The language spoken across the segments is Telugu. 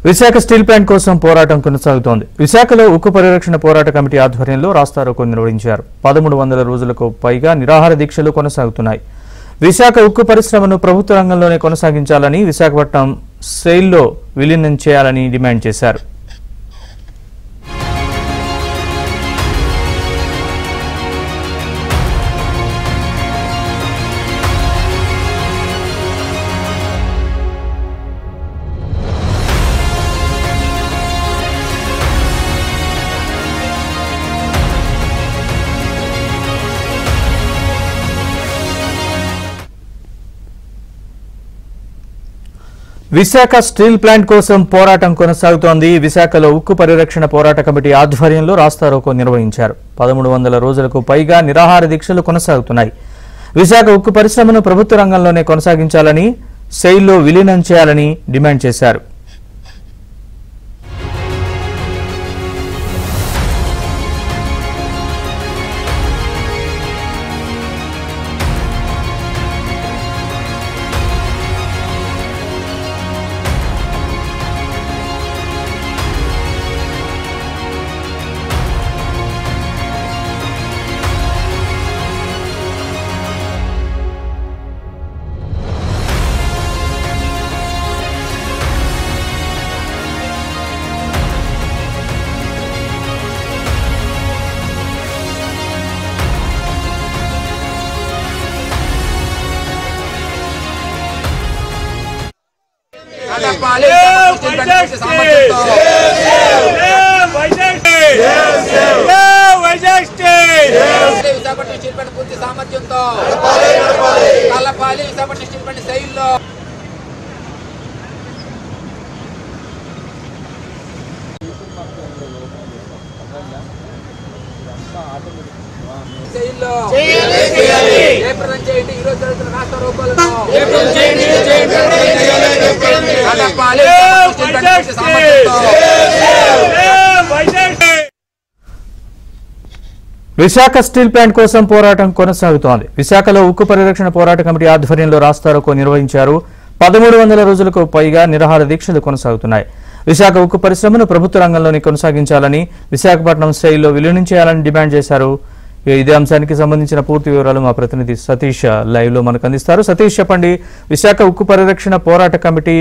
విశాఖ స్టీల్ ప్లాంట్ కోసం పోరాటం కొనసాగుతోంది. విశాఖలో ఉక్కు పరిరక్షణ పోరాట కమిటీ ఆధ్వర్యంలో రాస్తారోకో నిర్వహించారు. 1300 రోజులకు పైగా నిరాహార దీక్షలు కొనసాగుతున్నాయి. విశాఖ ఉక్కు పరిశ్రమను ప్రభుత్వ రంగంలోనే కొనసాగించాలని, విశాఖపట్నం సెయిల్లో విలీనం చేయాలని డిమాండ్ చేశారు. విశాఖ స్టీల్ ప్లాంట్ కోసం పోరాటం కొనసాగుతోంది. విశాఖలో ఉక్కు పరిరక్షణ పోరాట కమిటీ ఆధ్వర్యంలో రాస్తారోకో నిర్వహించారు. 1300 రోజులకు పైగా నిరాహార దీక్షలు కొనసాగుతున్నాయి. విశాఖ ఉక్కు పరిశ్రమను ప్రభుత్వ రంగంలోనే కొనసాగించాలని, సెయిల్లో విలీనం చేయాలని డిమాండ్ చేశారు. పూర్తి సామర్థ్యంతో కలపాలి విశాఖపట్నం స్టీల్ ప్లాంట్ సెయిల్లో. జయప్రదం చేయండి. ఈ రోజు జరుగుతున్న రాష్ట్ర రూపాలను విశాఖ స్టీల్ ప్లాంట్ కోసం పోరాటం కొనసాగుతోంది. విశాఖలో ఉక్కు పరిరక్షణ పోరాట కమిటీ ఆధ్వర్యంలో రాస్తారోకో నిర్వహించారు. 1300 రోజులకు పైగా నిరాహార దీక్షలు కొనసాగుతున్నాయి. విశాఖ ఉక్కు పరిశ్రమను ప్రభుత్వ రంగంలోనే కొనసాగించాలని, విశాఖపట్నం సెయిల్లో విలీనం చేయాలని డిమాండ్ చేశారు. ఇదే అంశానికి సంబంధించిన పూర్తి వివరాలు మా ప్రతినిధి సతీష్ లైవ్ లో మనకు అందిస్తారు. సతీష్, చెప్పండి, విశాఖ ఉక్కు పరిరక్షణ పోరాట కమిటీ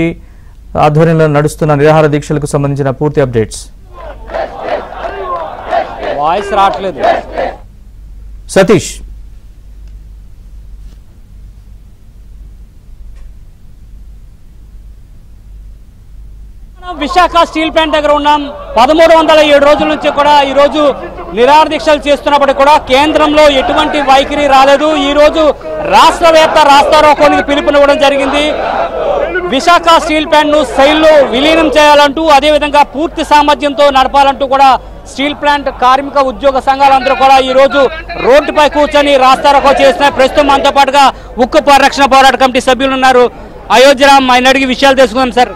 ఆధ్వర్యంలో నడుస్తున్న నిరాహార దీక్షలకు సంబంధించిన పూర్తి అప్డేట్స్. వాయిస్ రావట్లేదు సతీష్. విశాఖ స్టీల్ ప్లాంట్ దగ్గర ఉన్నాం. 1307 రోజుల నుంచి కూడా ఈ రోజు నిరాహార దీక్షలు చేస్తున్నప్పటికీ కూడా కేంద్రంలో ఎటువంటి వైఖరి రాలేదు. ఈ రోజు రాష్ట్ర వ్యాప్త రాస్తారోకోనికి పిలుపునివ్వడం జరిగింది. విశాఖ స్టీల్ ప్లాంట్ ను సెయిల్లో విలీనం చేయాలంటూ, అదేవిధంగా పూర్తి సామర్థ్యంతో నడపాలంటూ కూడా స్టీల్ ప్లాంట్ కార్మిక ఉద్యోగ సంఘాలందరూ కూడా ఈ రోజు రోడ్డుపై కూర్చొని రాస్తారోకో చేస్తున్నారు. ప్రస్తుతం మనతో పాటుగా ఉక్కు పరిరక్షణ పోరాట కమిటీ సభ్యులు ఉన్నారు. అయోధ్యరామ్, ఆయన అడిగి విషయాలు తెలుసుకుందాం. సార్,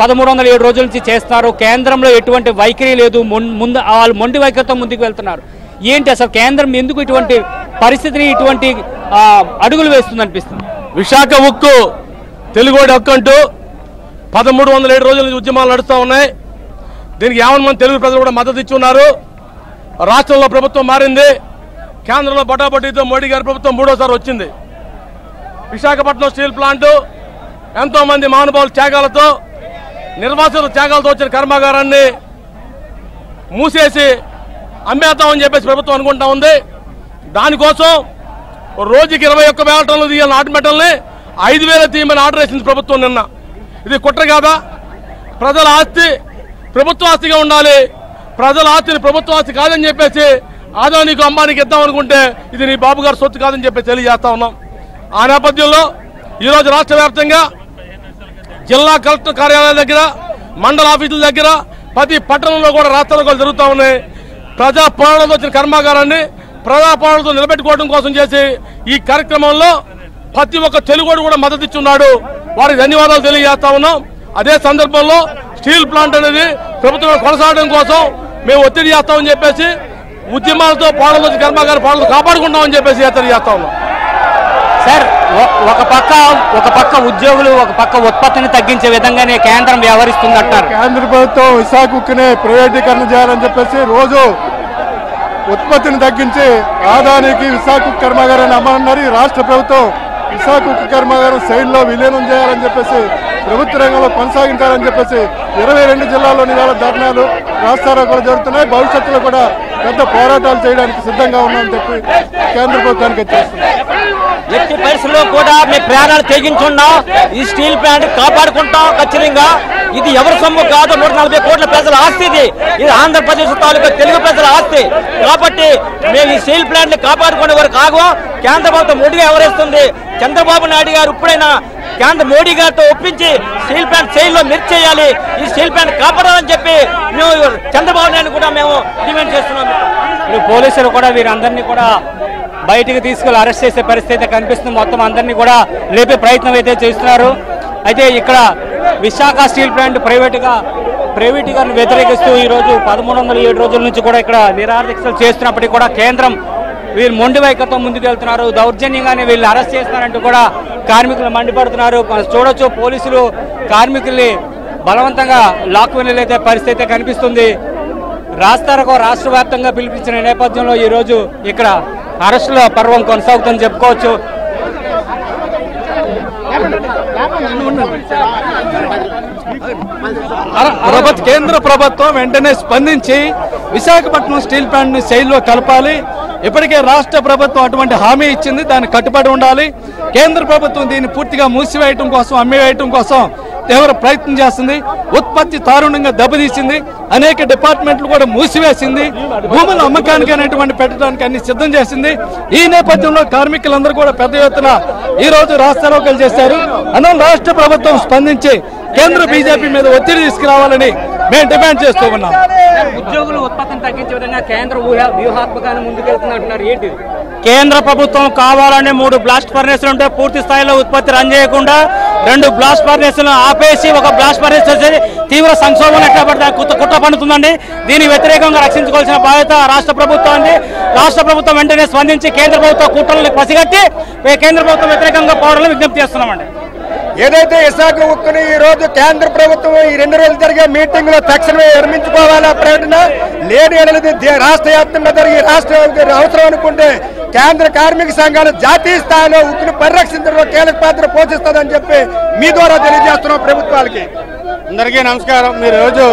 1307 రోజుల నుంచి చేస్తున్నారు. కేంద్రంలో ఎటువంటి వైఖరి లేదు. ముందు వాళ్ళు మొండి వైఖరితో ముందుకు వెళ్తున్నారు. ఏంటి అసలు కేంద్రం ఎందుకు ఇటువంటి పరిస్థితిని, ఇటువంటి అడుగులు వేస్తుంది అనిపిస్తుంది? విశాఖ ఉక్కు తెలుగువాడి హక్కు అంటూ 1307 రోజుల నుంచి ఉద్యమాలు నడుస్తూ ఉన్నాయి. దీనికి 50 మంది తెలుగు ప్రజలు కూడా మద్దతు ఇచ్చి ఉన్నారు. రాష్ట్రంలో ప్రభుత్వం మారింది. కేంద్రంలో బటాబటీతో మోడీ గారి ప్రభుత్వం 3వ వచ్చింది. విశాఖపట్నం స్టీల్ ప్లాంట్ ఎంతో మంది మహానుభావుల త్యాగాలతో, నిర్వాసిత త్యాగాలతో వచ్చిన కర్మాగారాన్ని మూసేసి అమ్మేద్దామని చెప్పేసి ప్రభుత్వం అనుకుంటా ఉంది. దానికోసం రోజుకి 21,000 టన్నులు తీయాలని నాటు మెటల్ని 5,000 తీయమని ఆర్డర్ వేసింది ప్రభుత్వం నిన్న. ఇది కుట్ర కాదా? ప్రజల ఆస్తి ప్రభుత్వ ఆస్తిగా ఉండాలి, ప్రజల ఆస్తిని ప్రభుత్వ ఆస్తి కాదని చెప్పేసి ఆదానికి అంబానీకి ఇద్దాం అనుకుంటే ఇది నీ బాబు గారి సొత్తు కాదని చెప్పి తెలియజేస్తా ఉన్నాం. ఆ నేపథ్యంలో ఈరోజు రాష్ట్ర వ్యాప్తంగా జిల్లా కలెక్టర్ కార్యాలయాల దగ్గర, మండల ఆఫీసుల దగ్గర, ప్రతి పట్టణంలో కూడా రాస్తారోకోలు జరుగుతూ ఉన్నాయి. ప్రజా పోరాటంతో వచ్చిన కర్మాగారాన్ని ప్రజా పోరాటంతో నిలబెట్టుకోవడం కోసం చేసి ఈ కార్యక్రమంలో ప్రతి ఒక్క తెలుగుడు కూడా మద్దతు ఇచ్చున్నాడు. వారికి ధన్యవాదాలు తెలియజేస్తా ఉన్నాం. అదే సందర్భంలో స్టీల్ ప్లాంట్ అనేది ప్రభుత్వం కొనసాగడం కోసం మేము ఒత్తిడి చేస్తామని చెప్పేసి ఉద్యమాలతో పోరాటంతో కర్మాగార పోరాటం కాపాడుకుంటామని చెప్పేసి హెచ్చరిక చేస్తా ఉన్నాం. సార్ ఒక పక్క ఉద్యోగులు ఒక పక్క ఉత్పత్తిని తగ్గించే విధంగానే కేంద్రం వ్యవహరిస్తుందంటారు. కేంద్ర ప్రభుత్వం విశాఖ ఉక్కునే ప్రైవేటీకరణ చేయాలని చెప్పేసి రోజు ఉత్పత్తిని తగ్గించి ఆదానికి విశాఖ ఉక్కు కర్మాగారాన్ని అమ్మన్నారు. ఈ రాష్ట్ర ప్రభుత్వం విశాఖ ఉక్కు కర్మాగారం శైలిలో విలీనం చేయాలని చెప్పేసి ప్రభుత్వ రంగంలో కొనసాగించాలని చెప్పేసి 22 జిల్లాల్లోని వేళ ధర్నాలు రాస్తారోకోలు జరుగుతున్నాయి. భవిష్యత్తులో కూడా పెద్ద పోరాటాలు చేయడానికి సిద్ధంగా ఉన్నామని చెప్పి కేంద్ర ప్రభుత్వానికి హెచ్చరిస్తున్నాం. ఎట్టి పరిస్థితుల్లో కూడా మేము ప్రాణాలు తెగించున్నాం. ఈ స్టీల్ ప్లాంట్ కాపాడుకుంటాం ఖచ్చితంగా. ఇది ఎవరి సొమ్ము కాదు, 140 కోట్ల ప్రజల ఆస్తి. ఇది ఆంధ్రప్రదేశ్ తాలూకా తెలుగు ప్రజల ఆస్తి. కాబట్టి మేము ఈ స్టీల్ ప్లాంట్ ని కాపాడుకునే వరకు ఆగం. కేంద్ర ప్రభుత్వం మొండిగా వ్యవహరిస్తుంది. చంద్రబాబు నాయుడు గారు ఇప్పుడైనా కేంద్ర మోడీ గారితో ఒప్పించి స్టీల్ ప్లాంట్ సేల్లో మిర్చి చేయాలి, ఈ స్టీల్ ప్లాంట్ కాపాడాలని చెప్పి మేము చంద్రబాబు నాయుడు కూడా మేము డిమాండ్ చేస్తున్నాం. ఇప్పుడు పోలీసులు కూడా వీరందరినీ కూడా బయటికి తీసుకెళ్లి అరెస్ట్ చేసే పరిస్థితి కనిపిస్తుంది. మొత్తం అందరినీ కూడా లేపే ప్రయత్నం అయితే చేస్తున్నారు. అయితే ఇక్కడ విశాఖ స్టీల్ ప్లాంట్ ప్రైవేటీకరణ వ్యతిరేకిస్తూ ఈరోజు 1307 రోజుల నుంచి కూడా ఇక్కడ నిరాహార దీక్షలు చేస్తున్నప్పటికీ కూడా కేంద్రం వీళ్ళు మొండి వైఖరితో ముందుకు వెళ్తున్నారు. దౌర్జన్యంగానే వీళ్ళు అరెస్ట్ చేస్తున్నారంటూ కూడా కార్మికులు మండిపడుతున్నారు. చూడొచ్చు, పోలీసులు కార్మికుల్ని బలవంతంగా లాక్కుని వెళ్ళే పరిస్థితి కనిపిస్తుంది. రాస్తారోకో రాష్ట్ర వ్యాప్తంగా పిలిపించిన నేపథ్యంలో ఈరోజు ఇక్కడ అరెస్టుల పర్వం కొనసాగుతుందని చెప్పుకోవచ్చు. కేంద్ర ప్రభుత్వం వెంటనే స్పందించి విశాఖపట్నం స్టీల్ ప్లాంట్ ని శైలిలో కలపాలి. ఇప్పటికే రాష్ట్ర ప్రభుత్వం అటువంటి హామీ ఇచ్చింది, దానికి కట్టుబడి ఉండాలి. కేంద్ర ప్రభుత్వం దీన్ని పూర్తిగా మూసివేయటం కోసం, అమ్మివేయటం కోసం తీవ్ర ప్రయత్నం చేస్తుంది. ఉత్పత్తి దారుణంగా దెబ్బతీసింది. అనేక డిపార్ట్మెంట్లు కూడా మూసివేసింది. భూముల అమ్మకానికి అనేటువంటి పెట్టడానికి అన్ని సిద్ధం చేసింది. ఈ నేపథ్యంలో కార్మికులందరూ కూడా పెద్ద ఎత్తున ఈ రోజు రాస్తారోకోలు చేశారు. అందువల్ల రాష్ట్ర ప్రభుత్వం స్పందించి కేంద్ర బీజేపీ మీద ఒత్తిడి తీసుకురావాలని మేము డిమాండ్ చేస్తూ ఉన్నాం. ఉద్యోగులు ఉత్పత్తిని తగ్గించే విధంగా కేంద్ర వ్యూహాత్మకాన్ని ముందుకెళ్తున్నట్టున్నారు. ఏంటి? కేంద్ర ప్రభుత్వం కావాలని 3 బ్లాస్ట్ ఫర్నేసులు ఉంటే పూర్తి స్థాయిలో ఉత్పత్తి రన్ చేయకుండా 2 బ్లాస్ట్ ఫర్నేసులను ఆపేసి ఒక బ్లాస్ట్ ఫర్నేస్ చేసి తీవ్ర సంక్షోభం ఎట్లా పడితే కుట్ర పడుతుందండి. దీనికి వ్యతిరేకంగా రక్షించుకోవాల్సిన బాధ్యత రాష్ట్ర ప్రభుత్వాన్ని. రాష్ట్ర ప్రభుత్వం వెంటనే స్పందించి కేంద్ర ప్రభుత్వ కుట్రలను పసిగట్టి కేంద్ర ప్రభుత్వం వ్యతిరేకంగా పోరాడాలని విజ్ఞప్తి చేస్తున్నామండి. ఏదైతే విశాఖ ఉక్కుని ఈ రోజు కేంద్ర ప్రభుత్వం ఈ 2 రోజులు జరిగే మీటింగ్ లో తక్షణమే విరమించుకోవాలా ప్రకటన లేని అనేది రాష్ట్ర వ్యాప్తంగా జరిగి రాష్ట్ర అవసరం అనుకుంటే కేంద్ర కార్మిక సంఘాలు జాతీయ స్థాయిలో ఉక్కుని పరిరక్షించడంలో కీలక పాత్ర పోషిస్తుందని చెప్పి మీ ద్వారా తెలియజేస్తున్నాం ప్రభుత్వాలకి. అందరికీ నమస్కారం. మీరు రోజు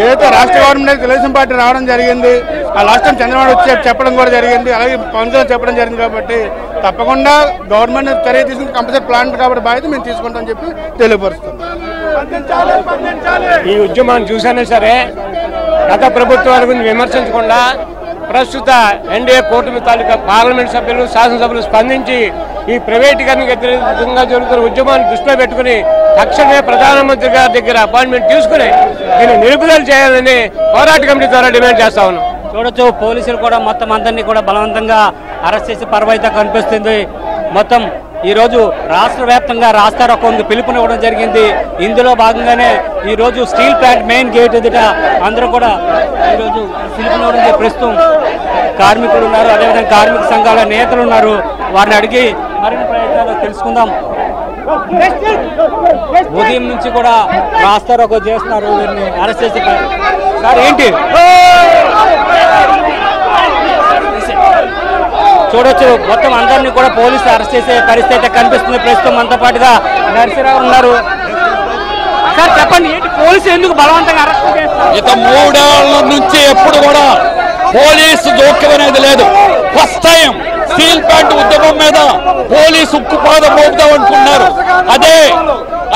ఏదైతే రాష్ట్ర గవర్నమెంట్ తెలుగుదేశం పార్టీ రావడం జరిగింది, ఆ లాస్ట్ టైం చంద్రబాబు వచ్చి చెప్పడం కూడా జరిగింది, అలాగే పవన్ కళ్యాణ్ చెప్పడం జరిగింది. కాబట్టి తప్పకుండా గవర్నమెంట్ చర్య తీసుకుని కంపల్సరీ ప్లాంట్ కాబట్టి బాధ్యత మేము తీసుకుంటామని చెప్పి తెలియపరుస్తున్నాం. ఈ ఉద్యమాన్ని చూసానే సరే గత ప్రభుత్వాల గురించి విమర్శించకుండా ప్రస్తుత ఎన్డీఏ కూటమి తాలూకా పార్లమెంట్ సభ్యులు, శాసనసభ్యులు స్పందించి ఈ ప్రైవేటీకరణకు వ్యతిరేకంగా జరుగుతున్న ఉద్యమాన్ని దృష్టిలో పెట్టుకుని తక్షణమే ప్రధానమంత్రి గారి దగ్గర అపాయింట్మెంట్ తీసుకుని దీన్ని నిలుపుదల చేయాలని పోరాట కమిటీ ద్వారా డిమాండ్ చేస్తా ఉన్నాం. చూడొచ్చు, పోలీసులు కూడా మొత్తం అందరినీ కూడా బలవంతంగా అరెస్ట్ చేసే పరివైతే కనిపిస్తుంది. మొత్తం ఈరోజు రాష్ట్ర వ్యాప్తంగా రాస్తారోకోకు పిలుపునివ్వడం జరిగింది. ఇందులో భాగంగానే ఈరోజు స్టీల్ ప్లాంట్ మెయిన్ గేట్ ఎదుట అందరూ కూడా ఈరోజు పిలుపునివ్వడం ప్రస్తుతం కార్మికులు ఉన్నారు, అదేవిధంగా కార్మిక సంఘాల నేతలు ఉన్నారు. వారిని అడిగి మరిన్ని ప్రయత్నాలు తెలుసుకుందాం. ఉదయం నుంచి కూడా రాస్తారోకో చేస్తున్నారు. వీరిని అరెస్ట్ చేసి సార్ ఏంటి చూడొచ్చు, మొత్తం అందరినీ కూడా పోలీసులు అరెస్ట్ చేసే పరిస్థితి కనిపిస్తుంది. ప్రస్తుతం మనతో పాటుగా నరసింహరావు ఉన్నారు. సార్ చెప్పండి, ఏంటి పోలీసులు ఎందుకు బలవంతంగా అరెస్ట్ చేస్తారు? ఇక 3 ఏళ్ల నుంచి ఎప్పుడు కూడా పోలీసు జోక్యం అనేది లేదు. ఫస్ట్ టైం స్టీల్ ప్లాంట్ ఉద్యమం మీద పోలీసు ఉక్కుపాదం మోపుదాం అనుకున్నారు.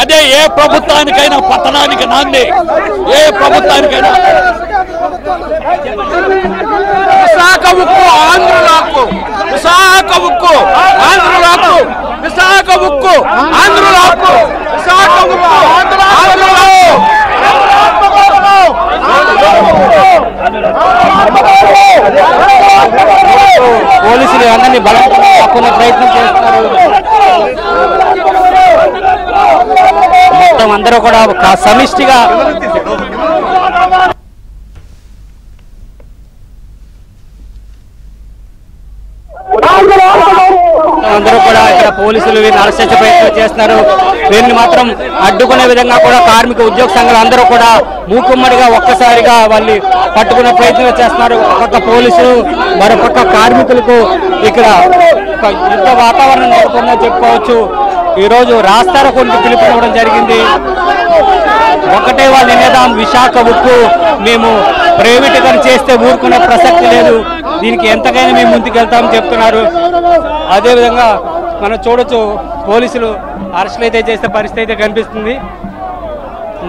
అదే ఏ ప్రభుత్వానికైనా పతనానికి నాంది. ఏ ప్రభుత్వానికైనా విశాఖ ఉక్కు ఆంధ్రుల హక్కు, విశాఖ ఉక్కు ఆంధ్రుల హక్కు, విశాఖ ఉక్కు ఆంధ్రుల హక్కు, విశాఖ ఉక్కు ఆంధ్రుల హక్కు. పోలీసులు అందరినీ బలవంతంగా తక్కువ ప్రయత్నం చేస్తున్నారు. మొత్తం అందరూ కూడా సమిష్టిగా అందరూ కూడా కూడా ఇక్కడ పోలీసులు వీరిని అరెస్ట్ చేసే ప్రయత్నం చేస్తున్నారు. వీరిని మాత్రం అడ్డుకునే విధంగా కూడా కార్మిక ఉద్యోగ సంఘాలు అందరూ కూడా మూకుమ్మడిగా ఒక్కసారిగా వాళ్ళు పట్టుకునే ప్రయత్నం చేస్తున్నారు. ఒక పక్క పోలీసులు, మరోపక్క కార్మికులకు ఇక్కడ యుద్ధ వాతావరణం నెలకొందని చెప్పుకోవచ్చు. ఈరోజు రాస్తారోకోకి పిలుపునివ్వడం జరిగింది. ఒకటే వాళ్ళ నినాదం, విశాఖ ఉక్కు మేము ప్రైవేటీకరణ చేస్తే ఊరుకునే ప్రసక్తి లేదు, దీనికి ఎంతకైనా మేము ముందుకెళ్తామని చెప్తున్నారు. అదేవిధంగా మనం చూడొచ్చు పోలీసులు అరెస్టులు అయితే చేసే పరిస్థితి అయితే కనిపిస్తుంది.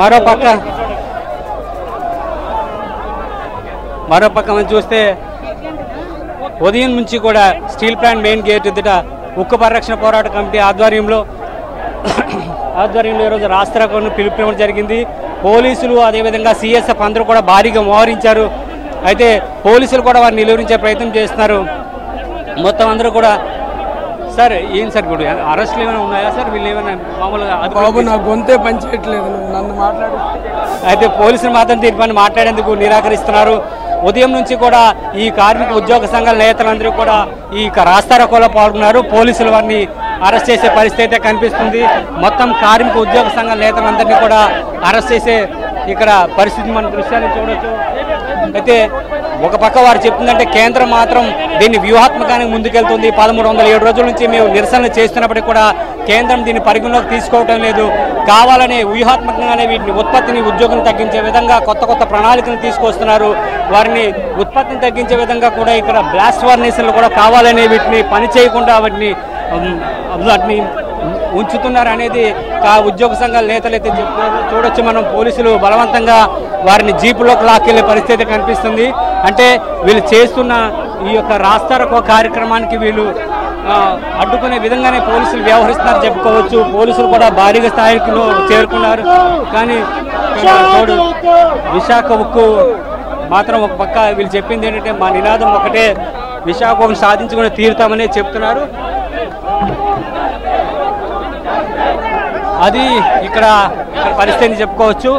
మరోపక్క మనం చూస్తే ఉదయం నుంచి కూడా స్టీల్ ప్లాంట్ మెయిన్ గేట్ ఎదుట ఉక్కు పరిరక్షణ పోరాట కమిటీ ఆధ్వర్యంలో ఈరోజు రాస్తారోకోను పిలుపునివ్వడం జరిగింది. పోలీసులు అదేవిధంగా సిఎస్ఎఫ్ అందరూ కూడా భారీగా మోహరించారు. అయితే పోలీసులు కూడా వారిని నిలువరించే ప్రయత్నం చేస్తున్నారు. మొత్తం అందరూ కూడా సార్ ఏం సార్ ఇప్పుడు అరెస్టులు ఏమైనా ఉన్నాయా సార్? వీళ్ళు ఏమైనా మామూలుగా నా గొంతే పనిచేయట్లేదు, నన్ను మాట్లాడు. అయితే పోలీసులు మాత్రం దీనిపైన మాట్లాడేందుకు నిరాకరిస్తున్నారు. ఉదయం నుంచి కూడా ఈ కార్మిక ఉద్యోగ సంఘాల నేతలందరూ కూడా ఈ రాస్తారోకోలో పాల్గొన్నారు. పోలీసులు వారిని అరెస్ట్ చేసే పరిస్థితి అయితే కనిపిస్తుంది. మొత్తం కార్మిక ఉద్యోగ సంఘాల నేతలందరినీ కూడా అరెస్ట్ చేసే ఇక్కడ పరిస్థితి మన దృశ్యాన్ని చూడొచ్చు. అయితే ఒక పక్క వారు చెప్తుందంటే కేంద్రం మాత్రం దీన్ని వ్యూహాత్మకంగా ముందుకెళ్తుంది. 1307 రోజుల నుంచి మేము నిరసనలు చేస్తున్నప్పటికీ కూడా కేంద్రం దీన్ని పరిగణలోకి తీసుకోవటం లేదు. కావాలనే వ్యూహాత్మకంగానే వీటిని ఉత్పత్తిని, ఉద్యోగం తగ్గించే విధంగా కొత్త ప్రణాళికలు తీసుకొస్తున్నారు. వారిని ఉత్పత్తిని తగ్గించే విధంగా కూడా ఇక్కడ బ్లాస్ట్ ఫర్నేసులు కూడా కావాలనే వీటిని పని చేయకుండా వాటిని ఉంచుతున్నారు అనేది ఉద్యోగ సంఘాల నేతలు అయితే చెప్తున్నారు. చూడొచ్చు మనం పోలీసులు బలవంతంగా వారిని జీపులోకి లాక్కెళ్లే పరిస్థితి కనిపిస్తుంది. అంటే వీళ్ళు చేస్తున్న ఈ యొక్క రాస్తారోకో కార్యక్రమానికి వీళ్ళు అడ్డుకునే విధంగానే పోలీసులు వ్యవహరిస్తున్నారు చెప్పుకోవచ్చు. పోలీసులు కూడా భారీగా స్థాయికి చేరుకున్నారు. కానీ తోడు విశాఖ ఉక్కు మాత్రం ఒక పక్క వీళ్ళు చెప్పింది ఏంటంటే మా నినాదం ఒకటే, విశాఖ ఉక్కును సాధించుకుని తీరుతామని చెప్తున్నారు. అది ఇక్కడ పరిస్థితిని చెప్పుకోవచ్చు.